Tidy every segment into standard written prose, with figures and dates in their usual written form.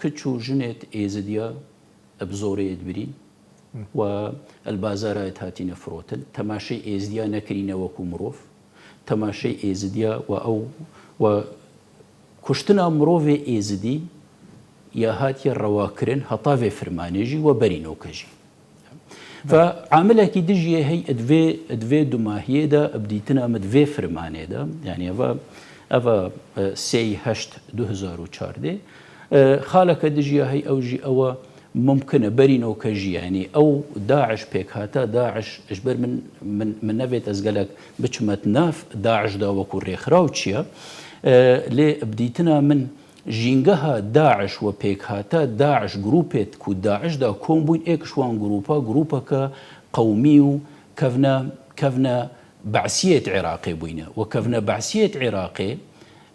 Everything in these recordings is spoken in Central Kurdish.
کچ و ژنێت ئێزدیا بزۆرەیەت برین و ئەلبازارایەت هاتینە فرۆتن تەماشای ئێزدیا نەکرینە وەکو مرۆڤ تەماشای ئێزدیا و کوشتنا مرۆڤێ ئێزدی یا هاتیە ڕەواکردن هەتاوێ فرمانێژی و بەرینۆکەژی عاملێکی دژیە هەی ئەدوێ دوماهیێدا ئەبدیتنە ئەمە دوێ فرمانێدا یعنی ئەڤە 3/8/2014 خاڵەکە دژیە هەی ئەوژی ئەوە ممکنە بەرینۆکەژی ینی ئەو داعش پێک هاتە داعش ژبەر من نەبێت ئەزگەلک بچمەت ناف داعشدا وەکو ڕێکخراو چییە لێ ئەبدیتنە من ژینگەها داعش و پێک هاتە داعش گروپێت کو داعشدا کۆم بووین ئێکشوان گروپەکە قەومی و کەڤنە بەعسیەت عێراقی بووینە و کەڤنە بەعسیەت عێراقی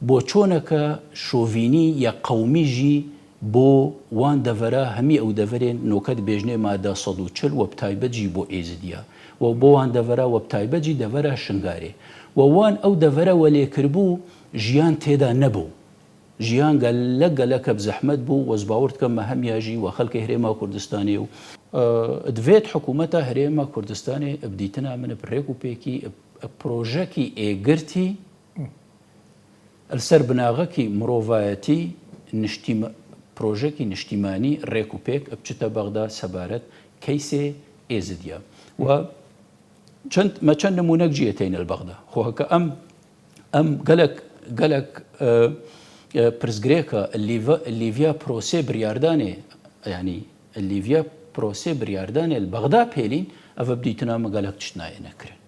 بۆ چۆنەکە شۆڤینی یا قەومیژی بۆ وان دەڤەرە هەمی ئەو دەڤەرێن نۆکەت بێژنێ مادە 140 وە بتایبەتجی بۆ ئێزدیا و بۆ وان دەڤەرە وە بتایبەتجی دەڤەرە شنگارێ و وان ئەو دەڤەرەوە لێکردبوو ژیان تێدا نەبوو ژیان گەلەکە بزەحمەت بوو وەزباورد کەمە هەمیاژی و خەڵکی هەرێما کوردستانی و دوێت حکوومەتە هەرێما کوردستانی ئەبدیتنا منە ڕێک و پێکی پرۆژەکی ئێگرتی لەسەر بناغەکی مرۆڤایەتی پرۆژێکی نیشتیمانی ڕێک و پێک بچتە بەغدا سەبارەت کەیسێ ئێزدیا و چەند نمونەک جیەتەینە بەغدا خۆکە ئەم گەلک پرسگرێکە لیڤیا پرۆسێ بریاردانێ ینی لیڤیا پرۆسێ بریاردانێ بەغدا پێلین ئەوە بدیتنا مەگەلک چنایە نەکرن